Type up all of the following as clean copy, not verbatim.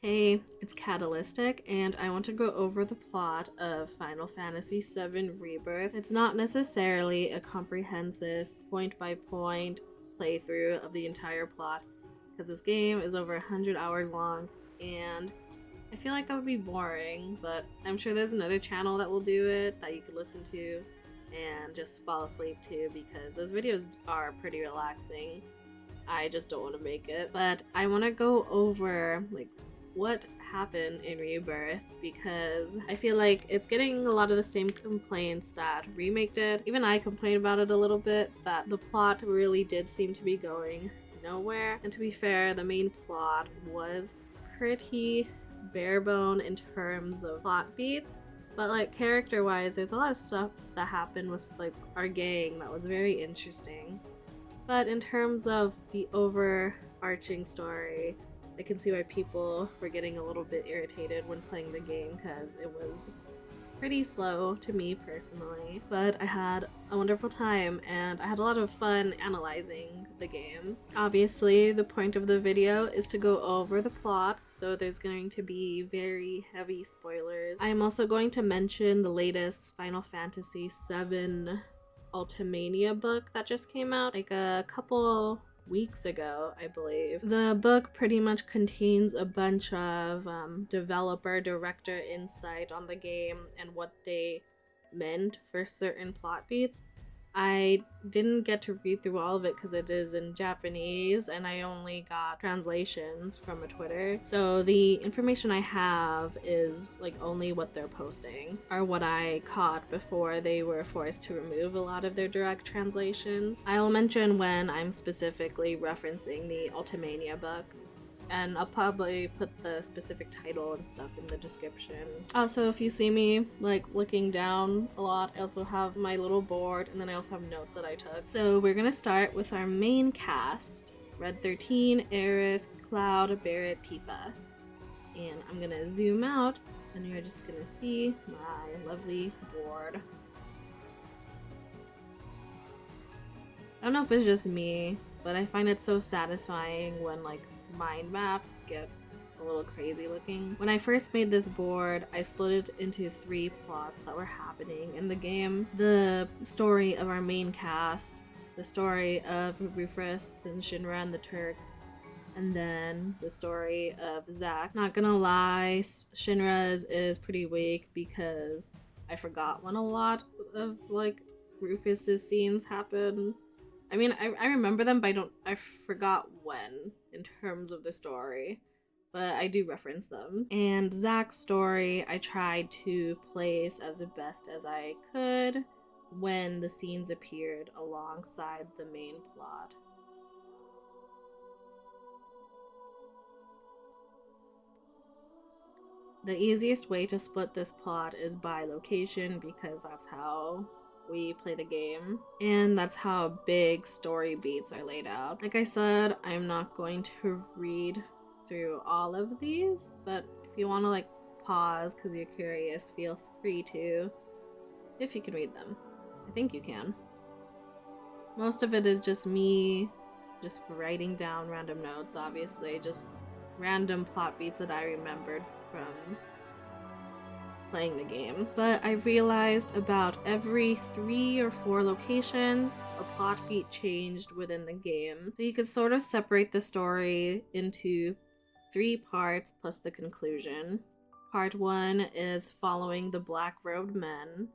Hey, it's Catalystiic, and I want to go over the plot of Final Fantasy VII Rebirth. It's not necessarily a comprehensive point-by-point playthrough of the entire plot, because this game is over 100 hours long, and I feel like that would be boring, but I'm sure there's another channel that will do it that you could listen to and just fall asleep to, because those videos are pretty relaxing. I just don't want to make it. But I want to go over what happened in Rebirth, because I feel like it's getting a lot of the same complaints that Remake did. Even I complained about it a little bit, that the plot really did seem to be going nowhere. And to be fair, the main plot was pretty bare bone in terms of plot beats. But like character-wise, there's a lot of stuff that happened with like our gang that was very interesting. But in terms of the overarching story, I can see why people were getting a little bit irritated when playing the game, because it was pretty slow to me personally. But I had a wonderful time and I had a lot of fun analyzing the game. Obviously, the point of the video is to go over the plot, so there's going to be very heavy spoilers. I am also going to mention the latest Final Fantasy VII Ultimania book that just came out like a couple weeks ago, I believe. The book pretty much contains a bunch of developer director insight on the game and what they meant for certain plot beats. I didn't get to read through all of it because it is in Japanese and I only got translations from a Twitter. So the information I have is like only what they're posting or what I caught before they were forced to remove a lot of their direct translations. I'll mention when I'm specifically referencing the Ultimania book, and I'll probably put the specific title and stuff in the description. Also, if you see me like looking down a lot, I also have my little board, and then I also have notes that I took. So we're gonna start with our main cast: Red 13, Aerith, Cloud, Barrett, Tifa. And I'm gonna zoom out, and you're just gonna see my lovely board. I don't know if it's just me, but I find it so satisfying when like mind maps get a little crazy looking. When I first made this board, I split it into 3 plots that were happening in the game. The story of our main cast, the story of Rufus and Shinra and the Turks, and then the story of Zack. Not gonna lie, Shinra's is pretty weak because I forgot when a lot of like Rufus's scenes happen. I mean, I remember them, but I forgot when in terms of the story, but I do reference them. And Zack's story, I tried to place as best as I could when the scenes appeared alongside the main plot. The easiest way to split this plot is by location, because that's how we play the game, and that's how big story beats are laid out. Like I said, I'm not going to read through all of these, but if you want to like pause because you're curious, feel free to, if you can read them. I think you can. Most of it is just me just writing down random notes, obviously, just random plot beats that I remembered from playing the game. But I realized about every 3 or 4 locations, a plot beat changed within the game. So you could sort of separate the story into 3 parts plus the conclusion. Part 1 is following the Black-Robed Men.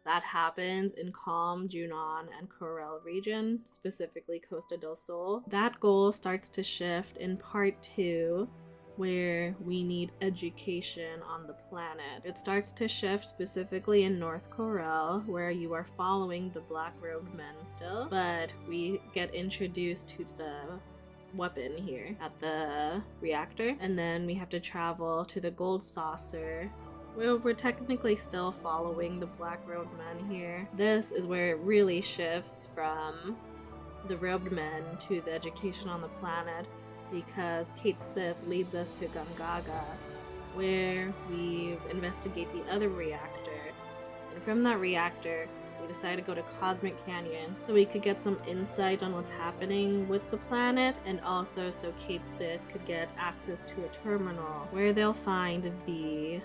That happens in Calm, Junon, and Corel region, specifically Costa del Sol. That goal starts to shift in Part 2, where we need education on the planet. It starts to shift specifically in North Corel, where you are following the Black-Robed Men still, but we get introduced to the weapon here at the reactor, and then we have to travel to the Gold Saucer. We're technically still following the Black-Robed Men here. This is where it really shifts from the Robed Men to the education on the planet, because Kate Sith leads us to Gungaga, where we investigate the other reactor. And from that reactor, we decided to go to Cosmic Canyon so we could get some insight on what's happening with the planet, and also so Kate Sith could get access to a terminal where they'll find the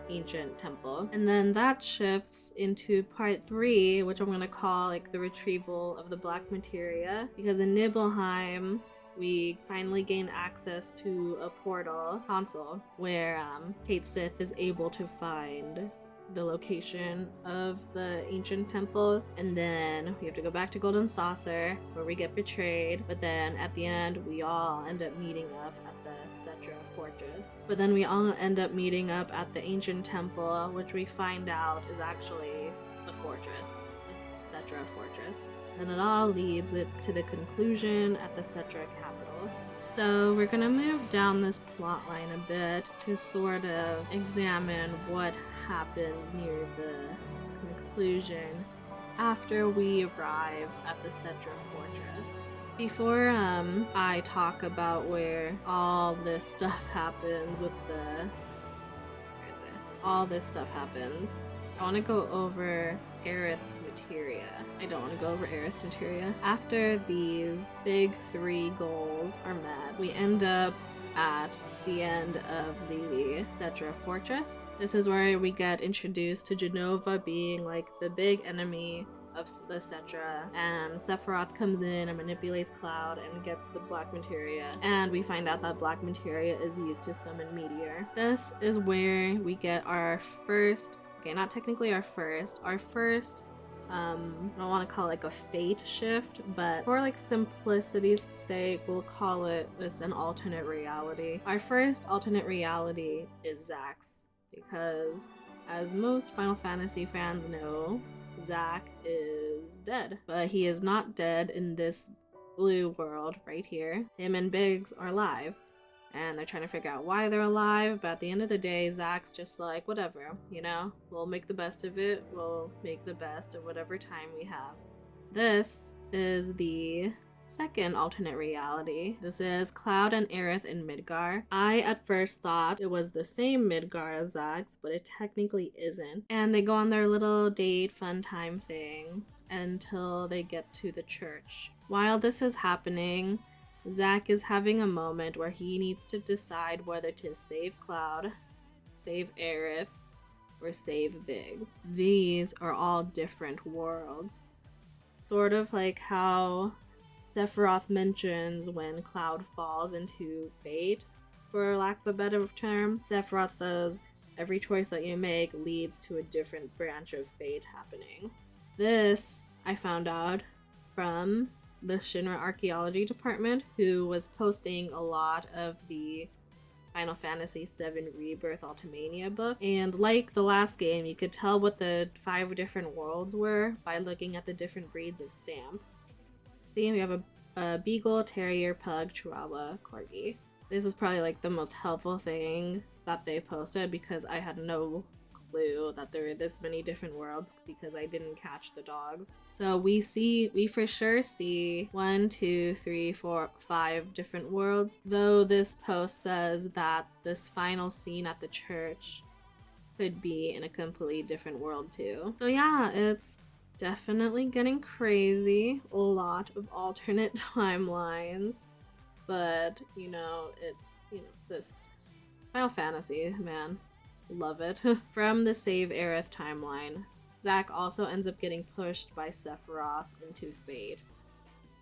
ancient temple. And then that shifts into part 3, which I'm gonna call like the retrieval of the black materia, because in Nibelheim we finally gain access to a portal console where Kate Sith is able to find the location of the ancient temple, and then we have to go back to Golden Saucer where we get betrayed, but then at the end we all end up meeting up at the Cetra fortress. But then we all end up meeting up at the ancient temple, which we find out is actually a fortress, the Cetra fortress. And it all leads it to the conclusion at the Cetra capital. So we're gonna move down this plot line a bit to sort of examine what happens near the conclusion after we arrive at the Cetra fortress. Before I talk about where all this stuff happens with all this stuff happens, I want to go over Aerith's materia. I don't want to go over Aerith's materia. After these big 3 goals are met, we end up at the end of the Cetra fortress. This is where we get introduced to Genova being like the big enemy of the Cetra, and Sephiroth comes in and manipulates Cloud and gets the black materia, and we find out that black materia is used to summon Meteor. This is where we get our first, okay, not technically our first, I don't want to call it like a fate shift, but for like simplicity's sake, we'll call it this an alternate reality. Our first alternate reality is Zack's, because as most Final Fantasy fans know, Zack is dead. But he is not dead in this blue world right here. Him and Biggs are alive, and they're trying to figure out why they're alive, but at the end of the day, Zack's just like, whatever, you know? We'll make the best of it. We'll make the best of whatever time we have. This is the second alternate reality. This is Cloud and Aerith in Midgar. I at first thought it was the same Midgar as Zack's, but it technically isn't. And they go on their little date fun time thing until they get to the church. While this is happening, Zack is having a moment where he needs to decide whether to save Cloud, save Aerith, or save Biggs. These are all different worlds. Sort of like how Sephiroth mentions when Cloud falls into fate, for lack of a better term. Sephiroth says every choice that you make leads to a different branch of fate happening. This I found out from the Shinra Archaeology Department, who was posting a lot of the Final Fantasy VII Rebirth Ultimania book. And like the last game, you could tell what the 5 different worlds were by looking at the different breeds of stamp. See, we have a Beagle, Terrier, Pug, Chihuahua, Corgi. This was probably like the most helpful thing that they posted, because I had no clue that there were this many different worlds because I didn't catch the dogs. So we for sure see 1, 2, 3, 4, 5 different worlds, though this post says that this final scene at the church could be in a completely different world too. So yeah, it's definitely getting crazy. A lot of alternate timelines, but you know, it's, you know, this Final Fantasy, man. Love it. From the Save Aerith timeline, Zack also ends up getting pushed by Sephiroth into fate,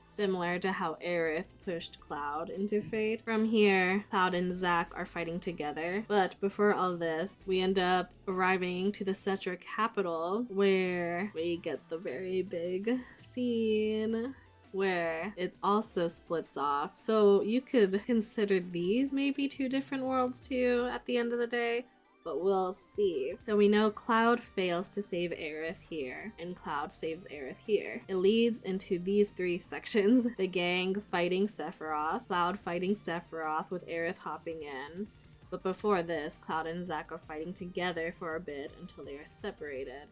similar to how Aerith pushed Cloud into fate. From here, Cloud and Zack are fighting together, but before all this, we end up arriving to the Cetra capital, where we get the very big scene where it also splits off. So you could consider these maybe 2 different worlds too at the end of the day, but we'll see. So we know Cloud fails to save Aerith here, and Cloud saves Aerith here. It leads into these 3 sections: the gang fighting Sephiroth, Cloud fighting Sephiroth with Aerith hopping in. But before this, Cloud and Zack are fighting together for a bit until they are separated.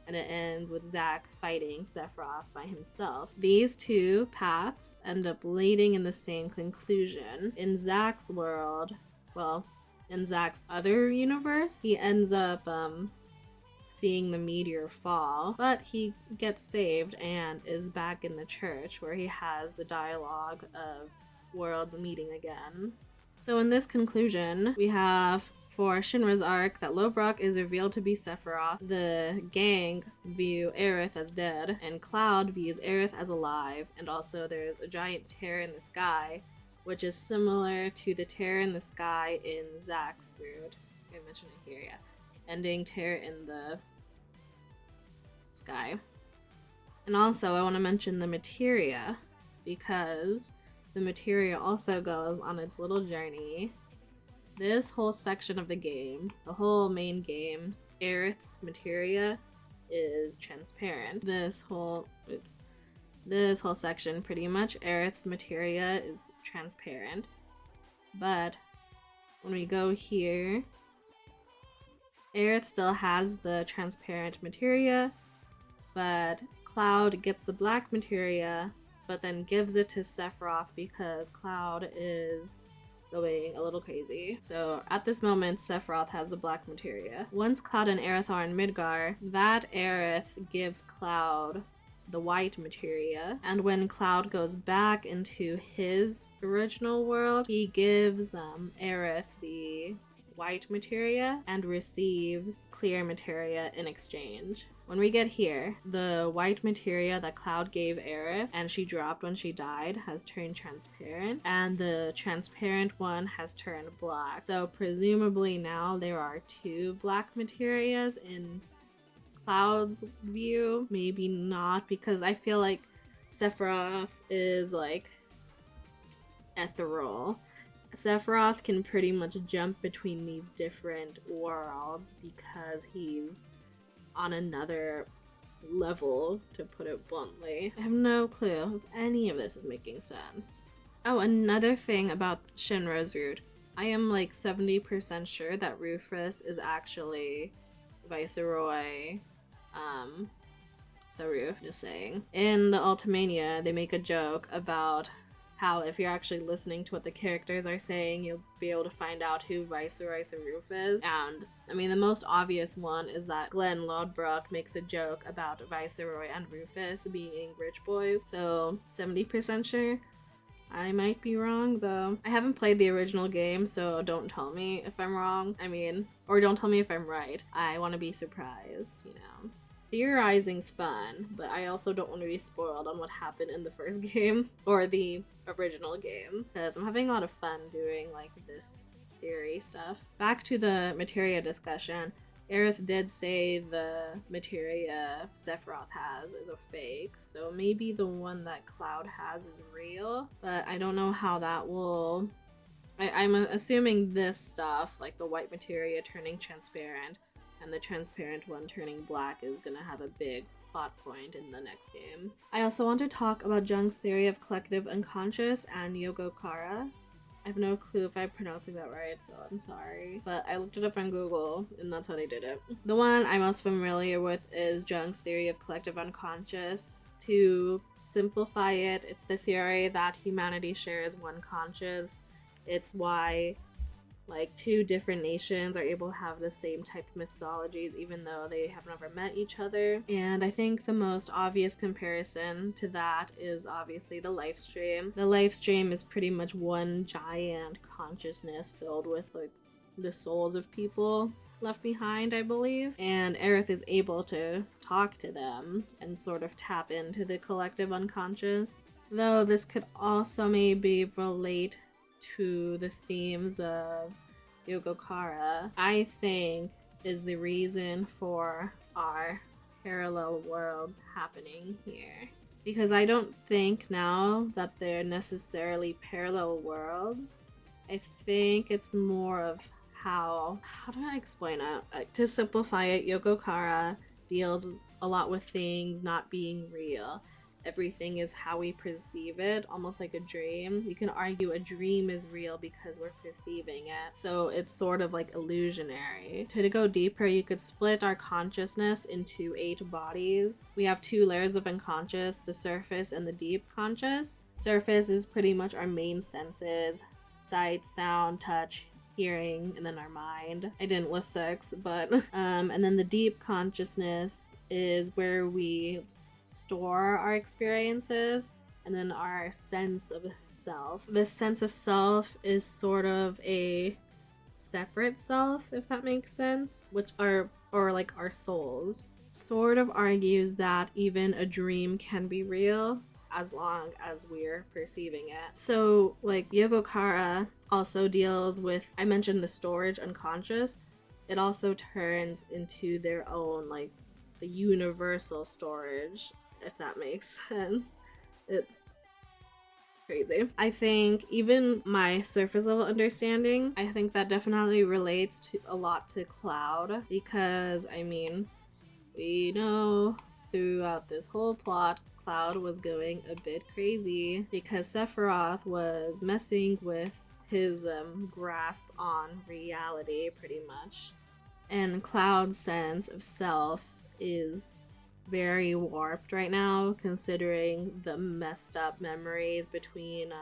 And it ends with Zack fighting Sephiroth by himself. These 2 paths end up leading in the same conclusion. In Zack's world, well, in Zack's other universe, he ends up seeing the meteor fall, but he gets saved and is back in the church where he has the dialogue of worlds meeting again. So in this conclusion, we have for Shinra's arc that Lobrock is revealed to be Sephiroth, the gang view Aerith as dead, and Cloud views Aerith as alive, and also there's a giant tear in the sky, which is similar to the tear in the sky in Zack's route. I mentioned it here, yeah. Ending tear in the sky. And also I want to mention the materia, because the materia also goes on its little journey. This whole section of the game, the whole main game, Aerith's materia is transparent. This whole section, pretty much, Aerith's materia is transparent. But when we go here, Aerith still has the transparent materia, but Cloud gets the black materia, but then gives it to Sephiroth because Cloud is going a little crazy. So at this moment, Sephiroth has the black materia. Once Cloud and Aerith are in Midgar, that Aerith gives Cloud the white materia, and when Cloud goes back into his original world, he gives Aerith the white materia and receives clear materia in exchange. When we get here, the white materia that Cloud gave Aerith and she dropped when she died has turned transparent, and the transparent one has turned black. So presumably now there are two black materias in Cloud's view. Maybe not, because I feel like Sephiroth is like ethereal. Sephiroth can pretty much jump between these different worlds because he's on another level, to put it bluntly. I have no clue if any of this is making sense. Oh, another thing about Shinra's route. I am like 70% sure that Rufus is actually Viceroy Saruf, just saying. In the Ultimania, they make a joke about how if you're actually listening to what the characters are saying, you'll be able to find out who Viceroy Saruf is. And I mean, the most obvious one is that Glenn Lodbrok makes a joke about Viceroy and Rufus being rich boys. So 70% sure. I might be wrong though. I haven't played the original game, so don't tell me if I'm wrong. I mean, or don't tell me if I'm right. I want to be surprised, you know. Theorizing's fun, but I also don't want to be spoiled on what happened in the first game or the original game, because I'm having a lot of fun doing like this theory stuff. Back to the materia discussion. Aerith did say the materia Sephiroth has is a fake, so maybe the one that Cloud has is real, but I don't know how that will... I'm assuming this stuff, like the white materia turning transparent and the transparent one turning black, is gonna have a big plot point in the next game. I also want to talk about Jung's theory of collective unconscious and Yogo-Kara. I have no clue if I'm pronouncing that right, so I'm sorry. But I looked it up on Google, and that's how they did it. The one I'm most familiar with is Jung's theory of collective unconscious. To simplify it, it's the theory that humanity shares one conscious. It's why like two different nations are able to have the same type of mythologies even though they have never met each other. And I think the most obvious comparison to that is obviously the life stream. The life stream is pretty much one giant consciousness filled with like the souls of people left behind, I believe. And Aerith is able to talk to them and sort of tap into the collective unconscious. Though this could also maybe relate to the themes of Yogo-Kara, I think is the reason for our parallel worlds happening here. Because I don't think now that they're necessarily parallel worlds. I think it's more of how do I explain it? To simplify it, Yogo-Kara deals a lot with things not being real. Everything is how we perceive it, almost like a dream. You can argue a dream is real because we're perceiving it. So it's sort of like illusionary. To go deeper, you could split our consciousness into 8 bodies. We have 2 layers of unconscious, the surface and the deep conscious. Surface is pretty much our main senses: sight, sound, touch, hearing, and then our mind. I didn't list 6, but and then the deep consciousness is where we store our experiences, and then our sense of self. This sense of self is sort of a separate self, if that makes sense, which are, or like our souls, sort of argues that even a dream can be real as long as we're perceiving it. So like Yogocara also deals with, I mentioned the storage unconscious, it also turns into their own, like the universal storage, if that makes sense. It's crazy. I think even my surface level understanding, I think that definitely relates to a lot to Cloud, because I mean, we know throughout this whole plot Cloud was going a bit crazy because Sephiroth was messing with his grasp on reality pretty much, and Cloud's sense of self is very warped right now, considering the messed up memories between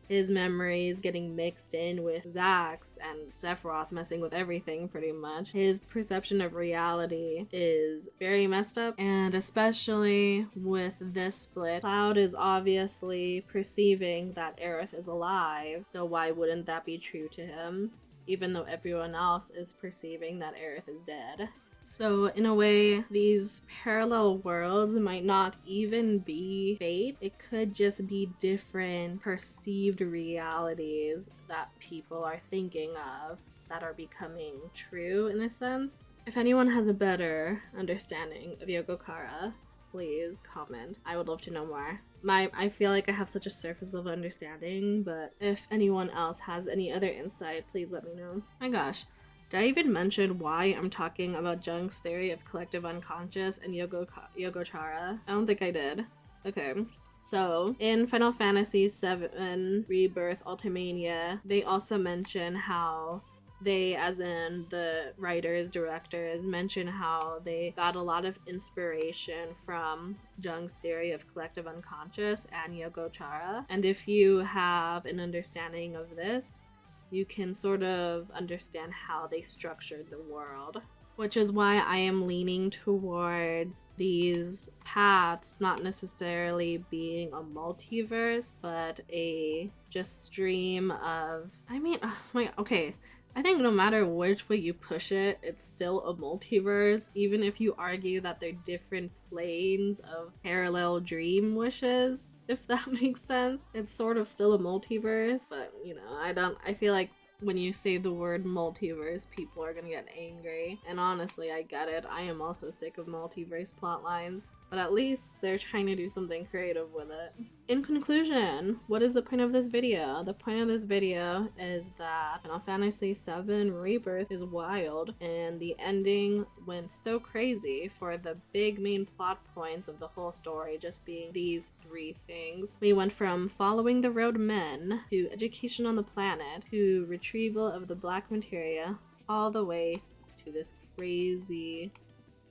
his memories getting mixed in with Zack's and Sephiroth messing with everything pretty much. His perception of reality is very messed up, and especially with this split, Cloud is obviously perceiving that Aerith is alive, so why wouldn't that be true to him, even though everyone else is perceiving that Aerith is dead? So in a way, these parallel worlds might not even be fate. It could just be different perceived realities that people are thinking of that are becoming true in a sense. If anyone has a better understanding of Yogocara, please comment. I would love to know more. I feel like I have such a surface level understanding, but if anyone else has any other insight, please let me know. My gosh. Did I even mention why I'm talking about Jung's theory of collective unconscious and Yogocara? I don't think I did. Okay. So, in Final Fantasy VII Rebirth Ultimania, they also mention how they, as in the writers, directors, mention how they got a lot of inspiration from Jung's theory of collective unconscious and Yogocara. And if you have an understanding of this, you can sort of understand how they structured the world. Which is why I am leaning towards these paths not necessarily being a multiverse, but a just stream of, I mean, oh my, okay. I think no matter which way you push it, it's still a multiverse, even if you argue that they're different planes of parallel dream wishes, if that makes sense. It's sort of still a multiverse, but you know, I feel like when you say the word multiverse, people are gonna get angry. And honestly, I get it. I am also sick of multiverse plotlines. But at least they're trying to do something creative with it. In conclusion, what is the point of this video? The point of this video is that Final Fantasy VII Rebirth is wild, and the ending went so crazy for the big main plot points of the whole story just being these 3 things. We went from following the road men, to education on the planet, to retrieval of the black materia, all the way to this crazy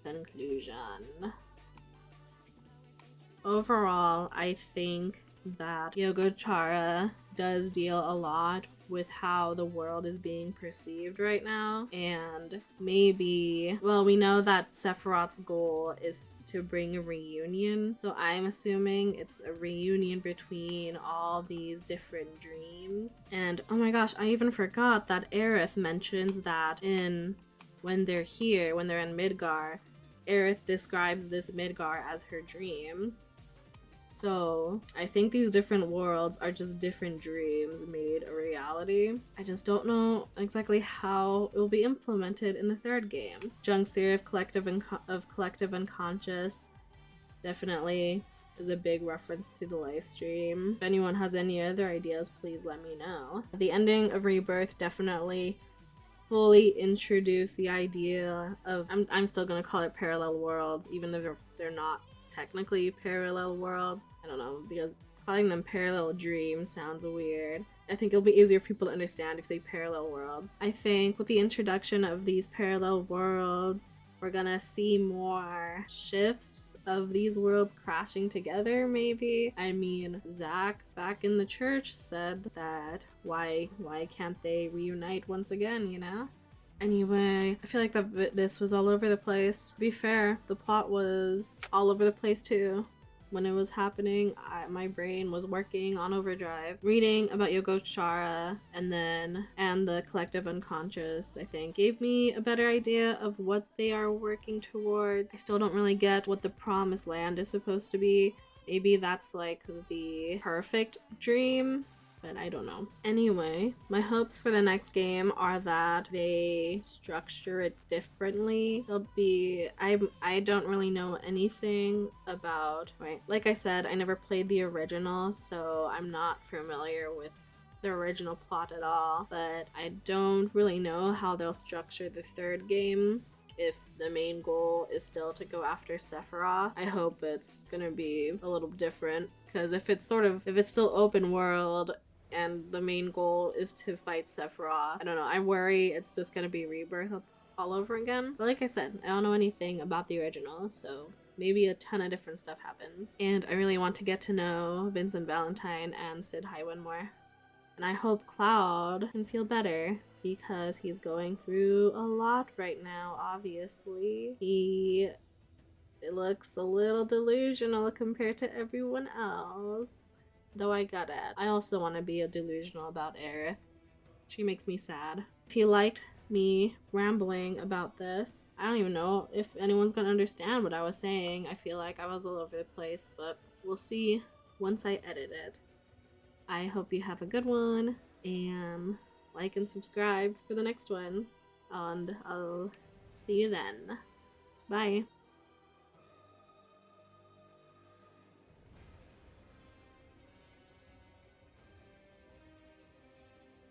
conclusion. Overall, I think that Yogocara does deal a lot with how the world is being perceived right now, and maybe, well, we know that Sephiroth's goal is to bring a reunion, so I'm assuming it's a reunion between all these different dreams. And oh my gosh, I even forgot that Aerith mentions that when they're in Midgar, Aerith describes this Midgar as her dream. So I think these different worlds are just different dreams made a reality. I just don't know exactly how it will be implemented in the 3rd game. Jung's theory of collective unconscious definitely is a big reference to the live stream. If anyone has any other ideas, please let me know. The ending of Rebirth definitely fully introduced the idea of, I'm still gonna call it parallel worlds, even if they're not technically parallel worlds. I don't know, because calling them parallel dreams sounds weird. I think it'll be easier for people to understand if you say parallel worlds. I think with the introduction of these parallel worlds, we're gonna see more shifts of these worlds crashing together, maybe. I mean, Zach back in the church said that why can't they reunite once again, you know? Anyway, I feel like this was all over the place. To be fair, the plot was all over the place too. When it was happening, my brain was working on overdrive. Reading about Yogochara and the collective unconscious, I think, gave me a better idea of what they are working towards. I still don't really get what the promised land is supposed to be. Maybe that's like the perfect dream, but I don't know. Anyway, my hopes for the next game are that they structure it differently. I don't really know anything about, right? Like I said, I never played the original, so I'm not familiar with the original plot at all, but I don't really know how they'll structure the third game. If the main goal is still to go after Sephiroth, I hope it's gonna be a little different, because if it's still open world and the main goal is to fight Sephiroth, I don't know, I worry it's just gonna be Rebirth all over again. But like I said, I don't know anything about the original, so maybe a ton of different stuff happens. And I really want to get to know Vincent Valentine and Sid Highwind more. And I hope Cloud can feel better, because he's going through a lot right now, obviously. It looks a little delusional compared to everyone else. Though I get it. I also want to be delusional about Aerith. She makes me sad. If you liked me rambling about this, I don't even know if anyone's gonna understand what I was saying. I feel like I was all over the place, but we'll see once I edit it. I hope you have a good one, and like and subscribe for the next one, and I'll see you then. Bye.